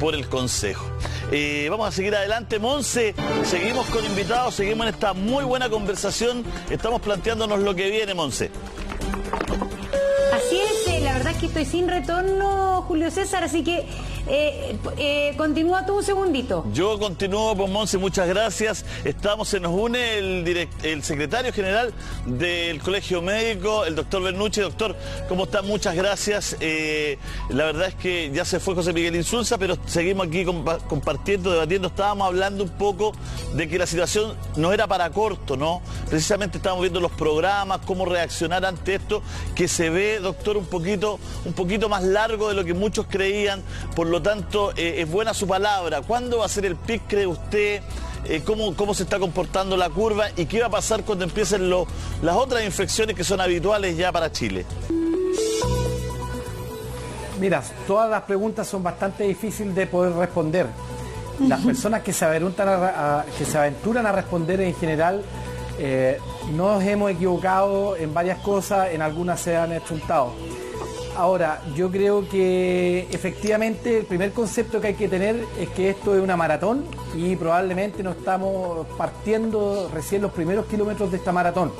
por el Consejo. Vamos a seguir adelante, Monse. Seguimos con invitados, seguimos en esta muy buena conversación. Estamos planteándonos lo que viene, Monse. Así es, la verdad es que estoy sin retorno, Julio César, así que continúa tú un segundito. Yo continúo, pues, Monse, muchas gracias. Se nos une el secretario general del Colegio Médico, el doctor Bernucci. Doctor, ¿cómo está? Muchas gracias. La verdad es que ya se fue José Miguel Insulza, pero seguimos aquí compartiendo, debatiendo. Estábamos hablando un poco de que la situación no era para corto, ¿no? Precisamente estábamos viendo los programas, cómo reaccionar ante esto, que se ve, doctor, un poquito más largo de lo que muchos creían. Por lo tanto, es buena su palabra. ¿Cuándo va a ser el pic, cree usted? ¿Cómo se está comportando la curva? ¿Y qué va a pasar cuando empiecen las otras infecciones que son habituales ya para Chile? Mira, todas las preguntas son bastante difíciles de poder responder. Las personas que se aventuran a responder en general, nos hemos equivocado en varias cosas, en algunas se han achuntado. Ahora, yo creo que efectivamente el primer concepto que hay que tener es que esto es una maratón y probablemente no estamos partiendo recién los primeros kilómetros de esta maratón.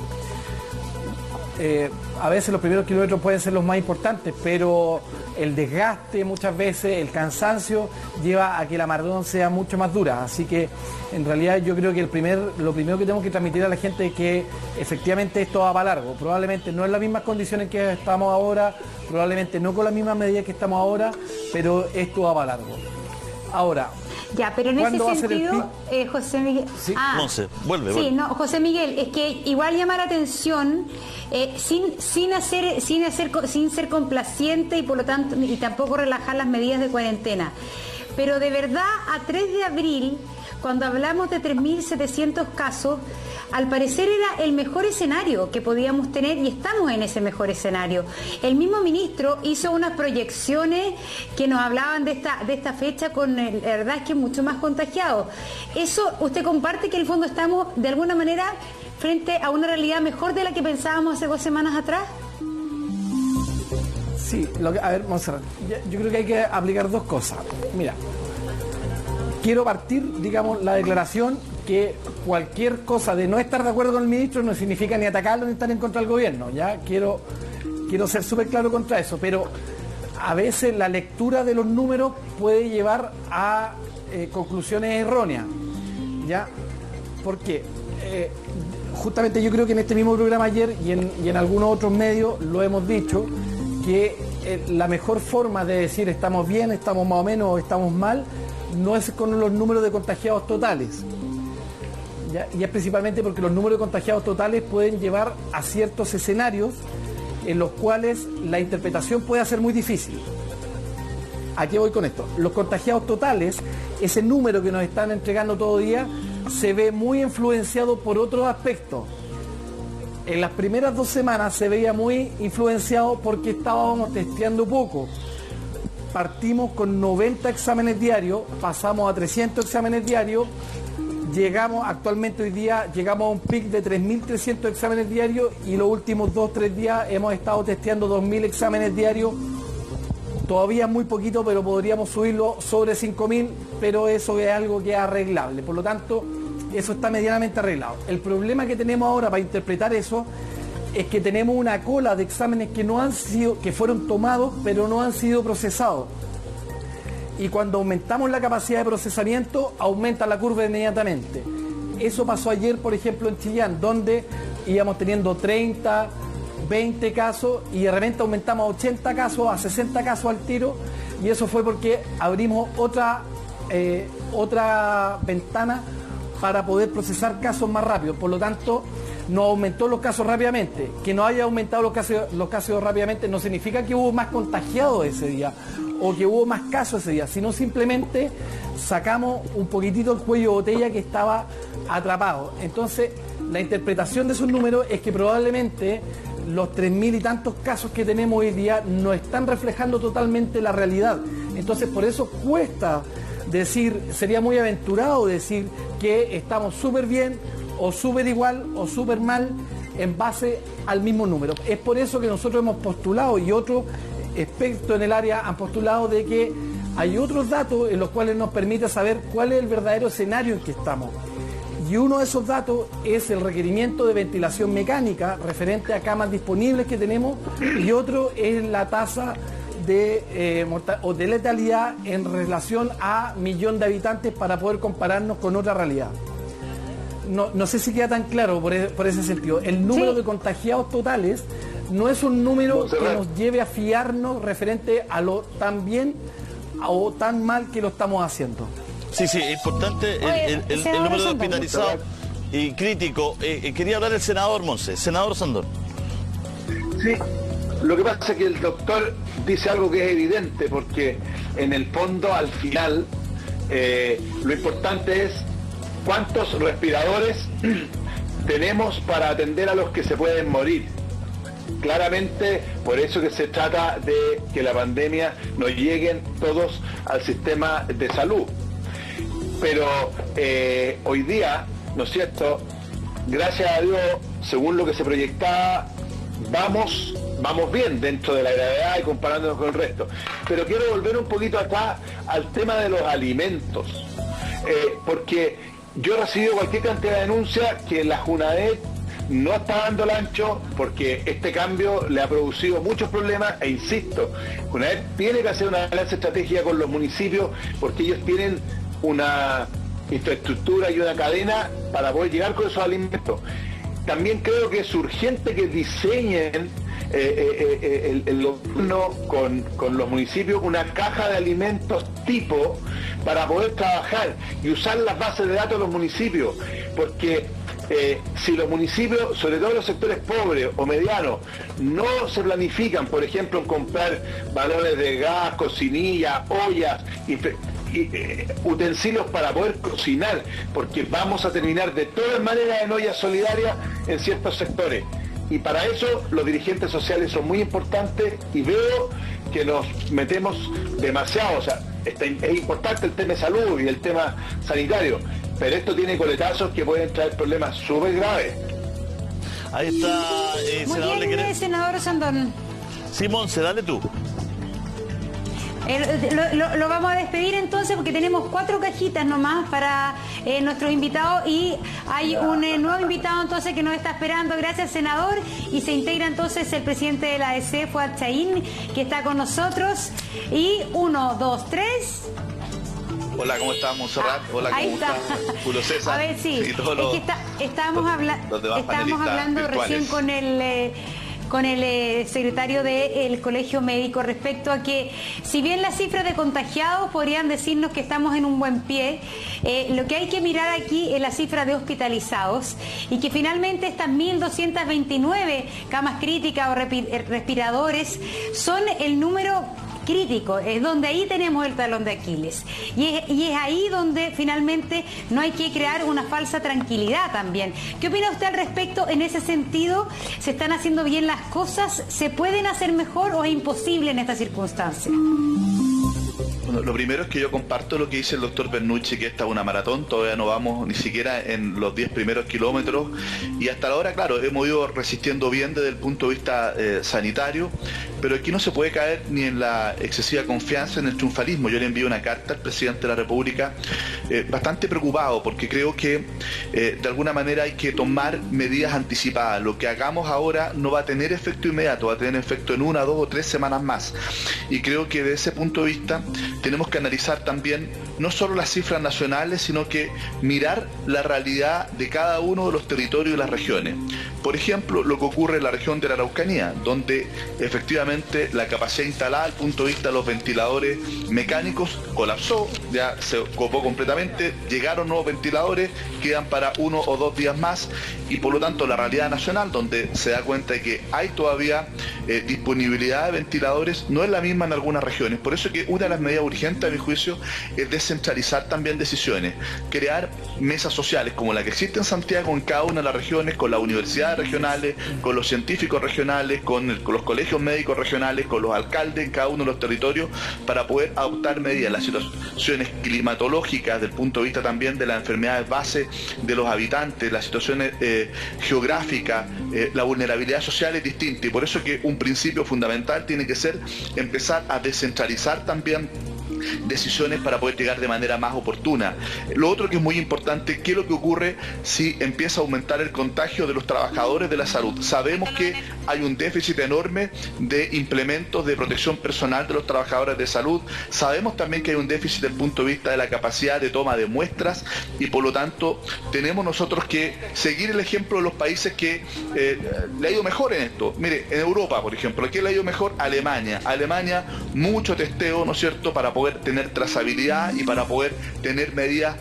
A veces los primeros kilómetros pueden ser los más importantes, pero el desgaste muchas veces, el cansancio, lleva a que la maratón sea mucho más dura. Así que en realidad yo creo que lo primero que tenemos que transmitir a la gente es que efectivamente esto va para largo. Probablemente no en las mismas condiciones que estamos ahora, probablemente no con las mismas medidas que estamos ahora, pero esto va para largo. Ahora, ya, pero en ese sentido, José Miguel... Sí, Monse, vuelve. Sí, no, José Miguel, es que igual llama la atención, sin ser complaciente y por lo tanto, y tampoco relajar las medidas de cuarentena. Pero de verdad, a 3 de abril, cuando hablamos de 3.700 casos, al parecer era el mejor escenario que podíamos tener y estamos en ese mejor escenario. El mismo ministro hizo unas proyecciones que nos hablaban de esta fecha con, la verdad es que mucho más contagiados. ¿Eso usted comparte que en el fondo estamos de alguna manera frente a una realidad mejor de la que pensábamos hace 2 semanas atrás? Sí, a ver, Monserrat, yo creo que hay que aplicar 2 cosas. Mira, quiero partir, digamos, la declaración que cualquier cosa de no estar de acuerdo con el ministro no significa ni atacarlo ni estar en contra del gobierno, ¿ya? Quiero ser súper claro contra eso, pero a veces la lectura de los números puede llevar a conclusiones erróneas, ¿ya? Porque justamente yo creo que en este mismo programa ayer y en algunos otros medios lo hemos dicho, que la mejor forma de decir estamos bien, estamos más o menos o estamos mal, no es con los números de contagiados totales. ¿Ya? Y es principalmente porque los números de contagiados totales pueden llevar a ciertos escenarios en los cuales la interpretación puede ser muy difícil. ¿A qué voy con esto? Los contagiados totales, ese número que nos están entregando todo día, se ve muy influenciado por otros aspectos. En las primeras 2 semanas se veía muy influenciado porque estábamos testeando poco. Partimos con 90 exámenes diarios, pasamos a 300 exámenes diarios, actualmente hoy día llegamos a un pic de 3.300 exámenes diarios y los últimos 2-3 días hemos estado testeando 2.000 exámenes diarios. Todavía muy poquito, pero podríamos subirlo sobre 5.000, pero eso es algo que es arreglable. Por lo tanto, eso está medianamente arreglado. El problema que tenemos ahora para interpretar eso es que tenemos una cola de exámenes que fueron tomados, pero no han sido procesados. Y cuando aumentamos la capacidad de procesamiento, aumenta la curva inmediatamente. Eso pasó ayer, por ejemplo, en Chillán, donde íbamos teniendo 30, 20 casos y de repente aumentamos a 80 casos, a 60 casos al tiro, y eso fue porque abrimos otra ventana para poder procesar casos más rápido. Por lo tanto, no aumentó los casos rápidamente. Que no haya aumentado los casos rápidamente no significa que hubo más contagiados ese día o que hubo más casos ese día, sino simplemente sacamos un poquitito el cuello de botella que estaba atrapado. Entonces, la interpretación de esos números es que probablemente los 3.000 y tantos casos que tenemos hoy día no están reflejando totalmente la realidad. Entonces, por eso cuesta decir, sería muy aventurado decir que estamos súper bien o súper igual o súper mal en base al mismo número. Es por eso que nosotros hemos postulado y otros expertos en el área han postulado de que hay otros datos en los cuales nos permite saber cuál es el verdadero escenario en que estamos. Y uno de esos datos es el requerimiento de ventilación mecánica referente a camas disponibles que tenemos, y otro es la tasa de letalidad en relación a 1.000.000 de habitantes para poder compararnos con otra realidad. No sé si queda tan claro por ese sentido. El número de contagiados totales no es un número que nos lleve a fiarnos referente a lo tan bien o tan mal que lo estamos haciendo. Sí, es importante el número de hospitalizados y crítico. Quería hablar el senador Monse. Senador Sandón. Sí, lo que pasa es que el doctor dice algo que es evidente, porque en el fondo, al final, lo importante es cuántos respiradores tenemos para atender a los que se pueden morir. Claramente, por eso que se trata de que la pandemia no lleguen todos al sistema de salud. Pero hoy día, ¿no es cierto?, gracias a Dios, según lo que se proyectaba, vamos bien dentro de la gravedad y comparándonos con el resto. Pero quiero volver un poquito acá al tema de los alimentos, porque yo he recibido cualquier cantidad de denuncias que la Junaed no está dando el ancho, porque este cambio le ha producido muchos problemas, e insisto, Junaed tiene que hacer una alianza estratégica con los municipios, porque ellos tienen una infraestructura y una cadena para poder llegar con esos alimentos. También creo que es urgente que diseñen el gobierno con los municipios una caja de alimentos tipo para poder trabajar y usar las bases de datos de los municipios, porque si los municipios, sobre todo los sectores pobres o medianos, no se planifican, por ejemplo, en comprar balones de gas, cocinillas, ollas y utensilios para poder cocinar, porque vamos a terminar de todas maneras en ollas solidarias en ciertos sectores. Y para eso los dirigentes sociales son muy importantes, y veo que nos metemos demasiado. O sea, es importante el tema de salud y el tema sanitario, pero esto tiene coletazos que pueden traer problemas súper graves. Ahí está, muy senador. bien, senador Sandón. Simón, dale tú. Lo vamos a despedir entonces, porque tenemos 4 cajitas nomás para nuestros invitados, y hay un nuevo invitado entonces que nos está esperando. Gracias, senador. Y se integra entonces el presidente de la ADC, Fuad Chaín, que está con nosotros. Y 1, 2, 3. Hola, ¿cómo estás, Montserrat? Hola, ¿cómo estás, Julio César? A ver, sí, es que estábamos hablando recién con el secretario del Colegio Médico respecto a que, si bien las cifras de contagiados podrían decirnos que estamos en un buen pie, lo que hay que mirar aquí es la cifra de hospitalizados, y que finalmente estas 1.229 camas críticas o respiradores son el número crítico, es donde ahí tenemos el talón de Aquiles, y es ahí donde finalmente no hay que crear una falsa tranquilidad también. ¿Qué opina usted al respecto en ese sentido? ¿Se están haciendo bien las cosas? ¿Se pueden hacer mejor o es imposible en estas circunstancias? Bueno, lo primero es que yo comparto lo que dice el doctor Bernucci, que esta es una maratón, todavía no vamos ni siquiera en los 10 primeros kilómetros, y hasta ahora, claro, hemos ido resistiendo bien desde el punto de vista sanitario, pero aquí no se puede caer ni en la excesiva confianza, en el triunfalismo. Yo le envío una carta al presidente de la República bastante preocupado, porque creo que de alguna manera hay que tomar medidas anticipadas. Lo que hagamos ahora no va a tener efecto inmediato, va a tener efecto en 1, 2 o 3 semanas más, y creo que desde ese punto de vista tenemos que analizar también no solo las cifras nacionales, sino que mirar la realidad de cada uno de los territorios y las regiones. Por ejemplo, lo que ocurre en la región de la Araucanía, donde efectivamente la capacidad instalada al punto de vista de los ventiladores mecánicos colapsó, ya se copó completamente, llegaron nuevos ventiladores, quedan para 1 o 2 días más, y por lo tanto la realidad nacional, donde se da cuenta de que hay todavía disponibilidad de ventiladores, no es la misma en algunas regiones. Por eso que una de las medidas urgentes, a mi juicio, es descentralizar también decisiones, crear mesas sociales como la que existe en Santiago, en cada una de las regiones, con las universidades regionales, con los científicos regionales, con los colegios médicos regionales, con los alcaldes en cada uno de los territorios, para poder adoptar medidas. Las situaciones climatológicas, del punto de vista también de las enfermedades base de los habitantes, las situaciones geográficas, la vulnerabilidad social es distinta, y por eso que un principio fundamental tiene que ser empezar a descentralizar también decisiones para poder llegar de manera más oportuna. Lo otro que es muy importante, ¿qué es lo que ocurre si empieza a aumentar el contagio de los trabajadores de la salud? Sabemos que hay un déficit enorme de implementos de protección personal de los trabajadores de salud. Sabemos también que hay un déficit desde el punto de vista de la capacidad de toma de muestras y por lo tanto tenemos nosotros que seguir el ejemplo de los países que le ha ido mejor en esto. Mire, en Europa, por ejemplo, ¿qué le ha ido mejor? Alemania, mucho testeo, ¿no es cierto?, para poder tener trazabilidad y para poder tener medidas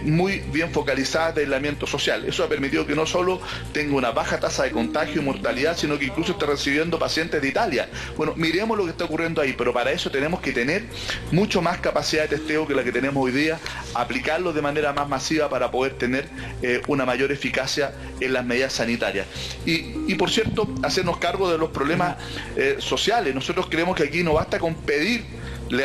muy bien focalizadas de aislamiento social. Eso ha permitido que no solo tenga una baja tasa de contagio y mortalidad, sino que incluso esté recibiendo pacientes de Italia. Bueno, miremos lo que está ocurriendo ahí, pero para eso tenemos que tener mucho más capacidad de testeo que la que tenemos hoy día, aplicarlo de manera más masiva para poder tener una mayor eficacia en las medidas sanitarias. Y por cierto, hacernos cargo de los problemas sociales. Nosotros creemos que aquí no basta con pedir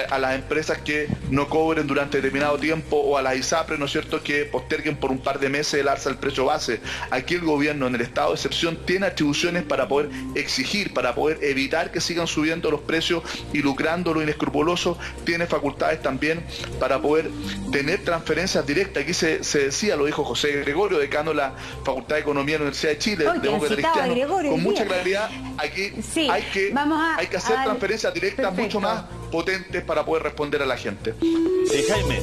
a las empresas que no cobren durante determinado tiempo o a las ISAPRES, ¿no es cierto?, que posterguen por un par de meses el alza del precio base. Aquí el gobierno, en el estado de excepción, tiene atribuciones para poder exigir, para poder evitar que sigan subiendo los precios y lucrando lo inescrupuloso. Tiene facultades también para poder tener transferencias directas. Aquí se decía, lo dijo José Gregorio, decano de la Facultad de Economía de la Universidad de Chile, demócrata cristiano, con mucha claridad. Aquí sí, hay que hacer transferencias directas mucho más potentes para poder responder a la gente. Jaime.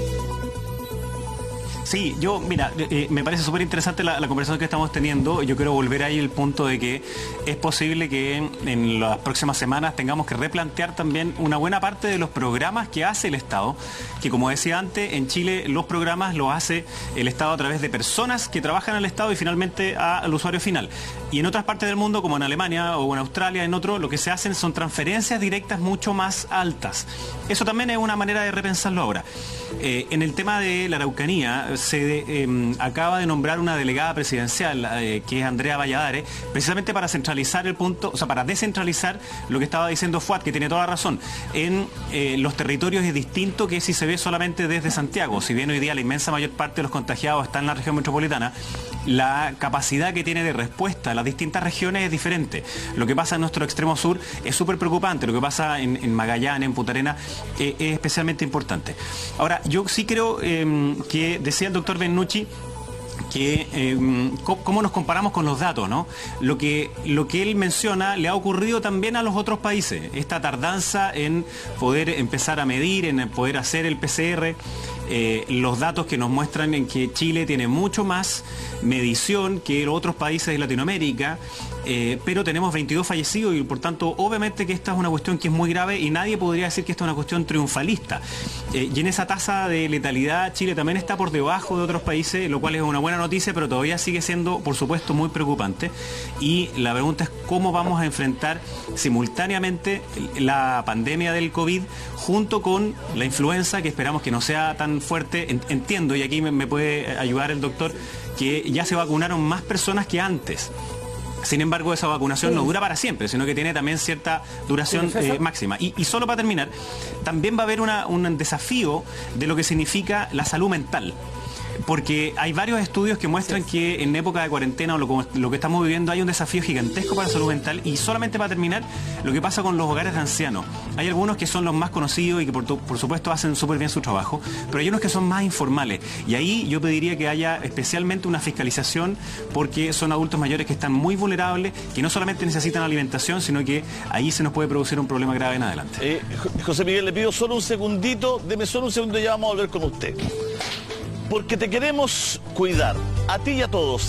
Sí, mira, me parece súper interesante la conversación que estamos teniendo. Yo quiero volver ahí el punto de que es posible que en las próximas semanas tengamos que replantear también una buena parte de los programas que hace el Estado, que como decía antes, en Chile los programas los hace el Estado a través de personas que trabajan al Estado y finalmente al usuario final. Y en otras partes del mundo, como en Alemania o en Australia, en otro, lo que se hacen son transferencias directas mucho más altas. Eso también es una manera de repensarlo ahora. En el tema de la Araucanía, se acaba de nombrar una delegada presidencial, que es Andrea Valladares, precisamente para centralizar el punto, o sea, para descentralizar lo que estaba diciendo Fuad, que tiene toda la razón. En los territorios es distinto que si se ve solamente desde Santiago. Si bien hoy día la inmensa mayor parte de los contagiados está en la región metropolitana, la capacidad que tiene de respuesta a las distintas regiones es diferente. Lo que pasa en nuestro extremo sur es súper preocupante, lo que pasa en Magallanes, en Punta Arenas, es especialmente importante. Ahora, yo sí creo que decía el doctor Bernucci que cómo nos comparamos con los datos, ¿no? Lo que él menciona le ha ocurrido también a los otros países. Esta tardanza en poder empezar a medir, en poder hacer el PCR, los datos que nos muestran en que Chile tiene mucho más medición que los otros países de Latinoamérica, pero tenemos 22 fallecidos y por tanto obviamente que esta es una cuestión que es muy grave y nadie podría decir que esta es una cuestión triunfalista. Y en esa tasa de letalidad Chile también está por debajo de otros países, lo cual es una buena noticia, pero todavía sigue siendo, por supuesto, muy preocupante. Y la pregunta es cómo vamos a enfrentar simultáneamente la pandemia del COVID junto con la influenza, que esperamos que no sea tan fuerte. Entiendo, y aquí me puede ayudar el doctor, que ya se vacunaron más personas que antes. Sin embargo, esa vacunación no dura para siempre, sino que tiene también cierta duración máxima. Y solo para terminar, también va a haber un desafío de lo que significa la salud mental. Porque hay varios estudios que muestran que en época de cuarentena o lo que estamos viviendo hay un desafío gigantesco para la salud mental. Y solamente para terminar, lo que pasa con los hogares de ancianos. Hay algunos que son los más conocidos y que por supuesto hacen súper bien su trabajo, pero hay unos que son más informales. Y ahí yo pediría que haya especialmente una fiscalización, porque son adultos mayores que están muy vulnerables, que no solamente necesitan alimentación, sino que ahí se nos puede producir un problema grave en adelante. José Miguel, le pido solo un segundito, deme solo un segundo y ya vamos a volver con usted. Porque te queremos cuidar, a ti y a todos.